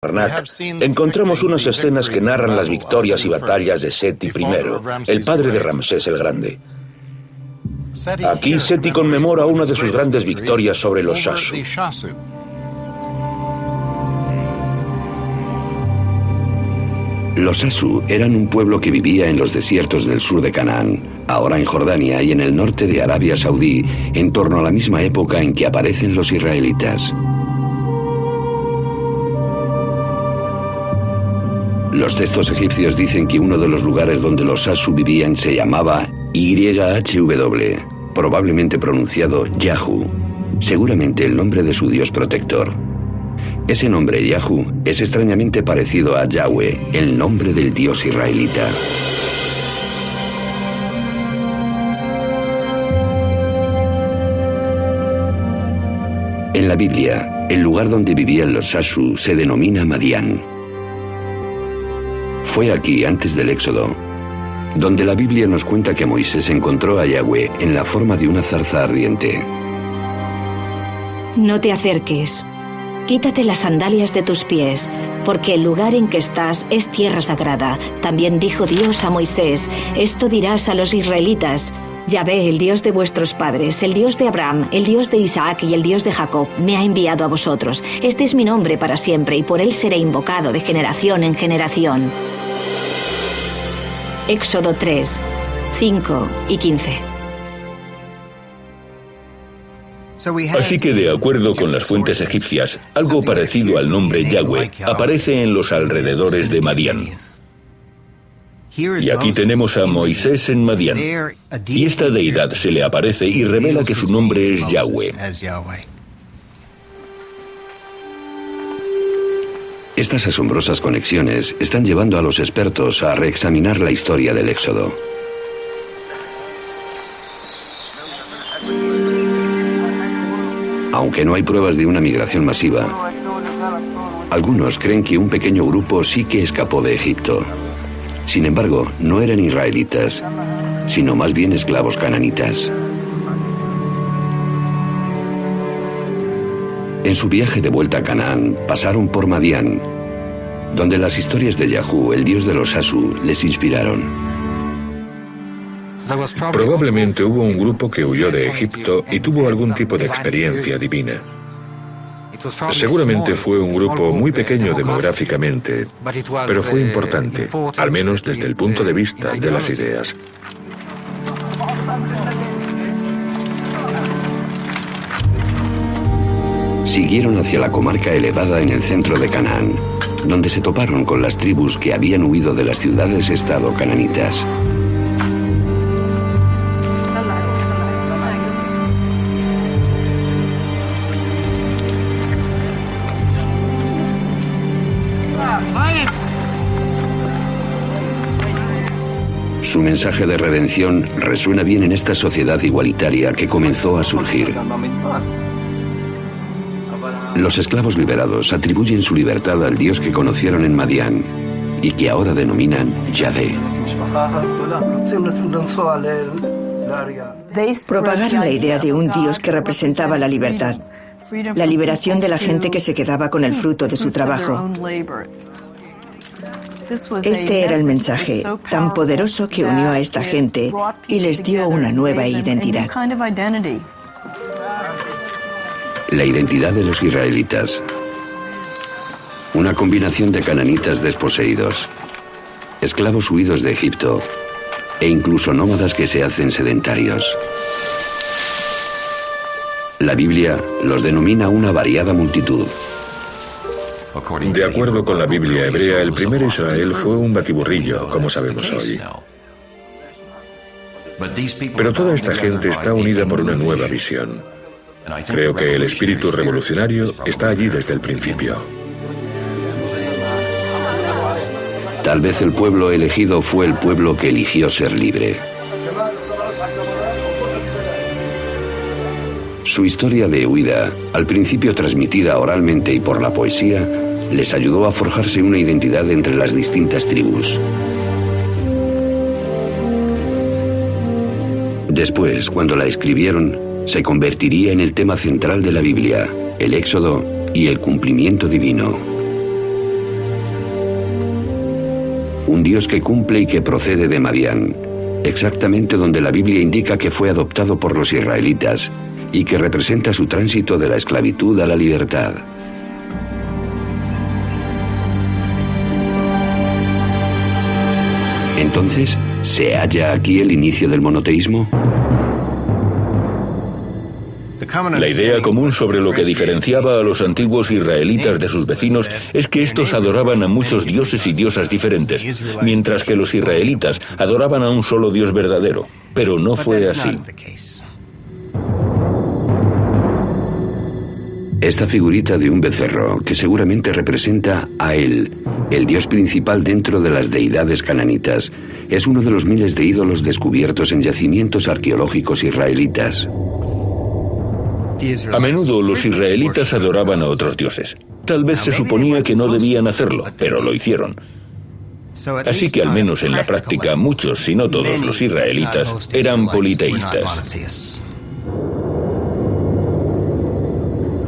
Karnak, encontramos unas escenas que narran las victorias y batallas de Seti I, el padre de Ramsés el Grande. Aquí Seti conmemora una de sus grandes victorias sobre los Shasu. Los Shasu eran un pueblo que vivía en los desiertos del sur de Canaán, ahora en Jordania y en el norte de Arabia Saudí, en torno a la misma época en que aparecen los israelitas. Los textos egipcios dicen que uno de los lugares donde los Shasu vivían se llamaba YHW, probablemente pronunciado Yahu, seguramente el nombre de su dios protector. Ese nombre, Yahu, es extrañamente parecido a Yahweh, el nombre del dios israelita. En la Biblia, el lugar donde vivían los Shasu se denomina Madián. Fue aquí, antes del Éxodo, donde la Biblia nos cuenta que Moisés encontró a Yahweh en la forma de una zarza ardiente. No te acerques. Quítate las sandalias de tus pies, porque el lugar en que estás es tierra sagrada. También dijo Dios a Moisés, esto dirás a los israelitas, Yahvé, el Dios de vuestros padres, el Dios de Abraham, el Dios de Isaac y el Dios de Jacob, me ha enviado a vosotros. Este es mi nombre para siempre y por él seré invocado de generación en generación. Éxodo 3, 5 y 15. Así que, de acuerdo con las fuentes egipcias, algo parecido al nombre Yahweh aparece en los alrededores de Madián. Y aquí tenemos a Moisés en Madián, y esta deidad se le aparece y revela que su nombre es Yahweh. Estas asombrosas conexiones están llevando a los expertos a reexaminar la historia del Éxodo. Aunque no hay pruebas de una migración masiva, algunos creen que un pequeño grupo sí que escapó de Egipto. Sin embargo, no eran israelitas, sino más bien esclavos cananitas. En su viaje de vuelta a Canaán, pasaron por Madián, donde las historias de Yahu, el dios de los Shasu, les inspiraron. Probablemente hubo un grupo que huyó de Egipto y tuvo algún tipo de experiencia divina. Seguramente fue un grupo muy pequeño demográficamente, pero fue importante, al menos desde el punto de vista de las ideas. Siguieron hacia la comarca elevada en el centro de Canaán, donde se toparon con las tribus que habían huido de las ciudades-estado cananitas. Su mensaje de redención resuena bien en esta sociedad igualitaria que comenzó a surgir. Los esclavos liberados atribuyen su libertad al Dios que conocieron en Madián y que ahora denominan Yahvé. Propagaron la idea de un Dios que representaba la libertad, la liberación de la gente que se quedaba con el fruto de su trabajo. Este era el mensaje tan poderoso que unió a esta gente y les dio una nueva identidad. La identidad de los israelitas. Una combinación de cananitas desposeídos, esclavos huidos de Egipto e incluso nómadas que se hacen sedentarios. La Biblia los denomina una variada multitud. De acuerdo con la Biblia hebrea, el primer Israel fue un batiburrillo, como sabemos hoy. Pero toda esta gente está unida por una nueva visión. Creo que el espíritu revolucionario está allí desde el principio. Tal vez el pueblo elegido fue el pueblo que eligió ser libre. Su historia de huida, al principio transmitida oralmente y por la poesía, les ayudó a forjarse una identidad entre las distintas tribus. Después, cuando la escribieron, se convertiría en el tema central de la Biblia, el Éxodo y el cumplimiento divino. un Dios que cumple y que procede de Madián, exactamente donde la Biblia indica que fue adoptado por los israelitas y que representa su tránsito de la esclavitud a la libertad. Entonces, ¿se halla aquí el inicio del monoteísmo? La idea común sobre lo que diferenciaba a los antiguos israelitas de sus vecinos es que estos adoraban a muchos dioses y diosas diferentes, mientras que los israelitas adoraban a un solo Dios verdadero. Pero no fue así. Esta figurita de un becerro, que seguramente representa a él, el dios principal dentro de las deidades cananitas, es uno de los miles de ídolos descubiertos en yacimientos arqueológicos israelitas. A menudo los israelitas adoraban a otros dioses. Tal vez se suponía que no debían hacerlo, pero lo hicieron. Así que al menos en la práctica, muchos, si no todos los israelitas, eran politeístas.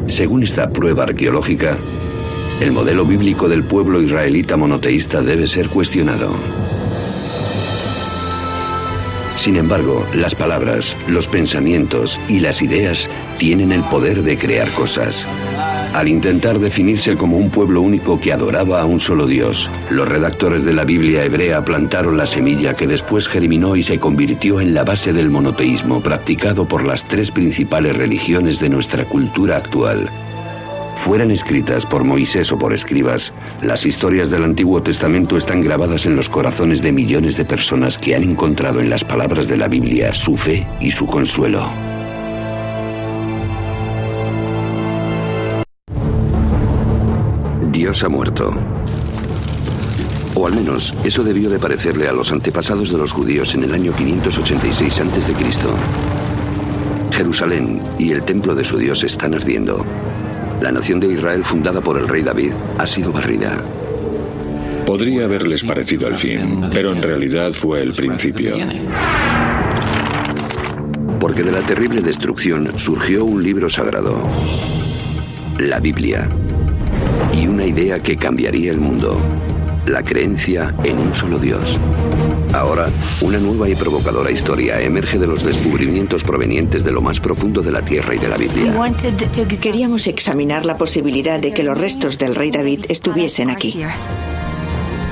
Según esta prueba arqueológica, el modelo bíblico del pueblo israelita monoteísta debe ser cuestionado. Sin embargo, las palabras, los pensamientos y las ideas tienen el poder de crear cosas. Al intentar definirse como un pueblo único que adoraba a un solo Dios, los redactores de la Biblia hebrea plantaron la semilla que después germinó y se convirtió en la base del monoteísmo practicado por las tres principales religiones de nuestra cultura actual. Fueran escritas por Moisés o por escribas, las historias del Antiguo Testamento están grabadas en los corazones de millones de personas que han encontrado en las palabras de la Biblia su fe y su consuelo. Dios ha muerto. O al menos, eso debió de parecerle a los antepasados de los judíos en el año 586 a.C. Jerusalén y el templo de su Dios están ardiendo. La nación de Israel, fundada por el rey David, ha sido barrida. Podría haberles parecido el fin, pero en realidad fue el principio. Porque de la terrible destrucción surgió un libro sagrado, la Biblia, y una idea que cambiaría el mundo, la creencia en un solo Dios. Ahora, una nueva y provocadora historia emerge de los descubrimientos provenientes de lo más profundo de la tierra y de la Biblia. Queríamos examinar la posibilidad de que los restos del rey David estuviesen aquí.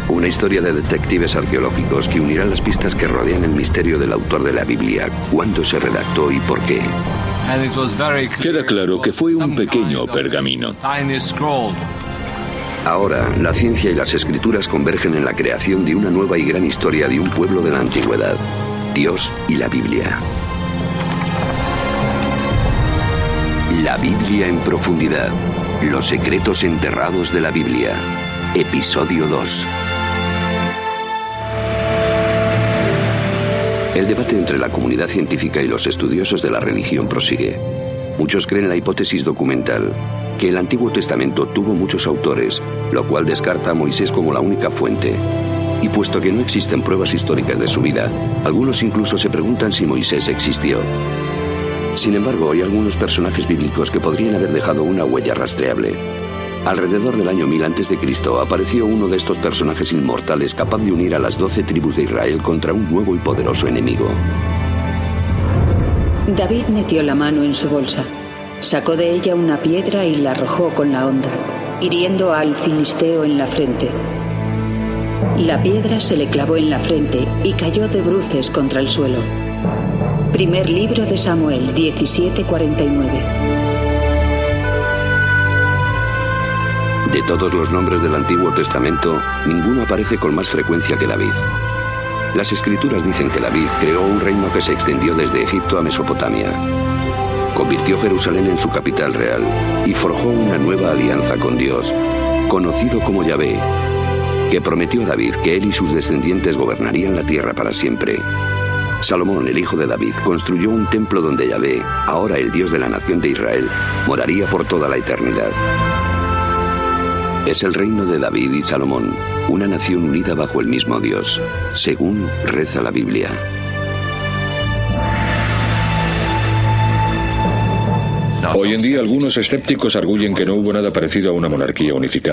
Una historia de detectives arqueológicos que unirá las pistas que rodean el misterio del autor de la Biblia, cuándo se redactó y por qué. Queda claro que fue un pequeño pergamino. Ahora, la ciencia y las escrituras convergen en la creación de una nueva y gran historia de un pueblo de la antigüedad, Dios y la Biblia. La Biblia en profundidad. Los secretos enterrados de la Biblia. Episodio 2. El debate entre la comunidad científica y los estudiosos de la religión prosigue. Muchos creen la hipótesis documental, que el Antiguo Testamento tuvo muchos autores, lo cual descarta a Moisés como la única fuente. Y puesto que no existen pruebas históricas de su vida, algunos incluso se preguntan si Moisés existió. Sin embargo, hay algunos personajes bíblicos que podrían haber dejado una huella rastreable. Alrededor del año 1000 a.C. apareció uno de estos personajes inmortales capaz de unir a las 12 tribus de Israel contra un nuevo y poderoso enemigo. David metió la mano en su bolsa. Sacó de ella una piedra y la arrojó con la honda, hiriendo al filisteo en la frente. La piedra se le clavó en la frente y cayó de bruces contra el suelo. Primer libro de Samuel, 17:49. De todos los nombres del Antiguo Testamento, ninguno aparece con más frecuencia que David. Las escrituras dicen que David creó un reino que se extendió desde Egipto a Mesopotamia. Convirtió Jerusalén en su capital real y forjó una nueva alianza con Dios, conocido como Yahvé, que prometió a David que él y sus descendientes gobernarían la tierra para siempre. Salomón, el hijo de David, construyó un templo donde Yahvé, ahora el Dios de la nación de Israel, moraría por toda la eternidad. Es el reino de David y Salomón, una nación unida bajo el mismo Dios, según reza la Biblia. Hoy en día algunos escépticos arguyen que no hubo nada parecido a una monarquía unificada.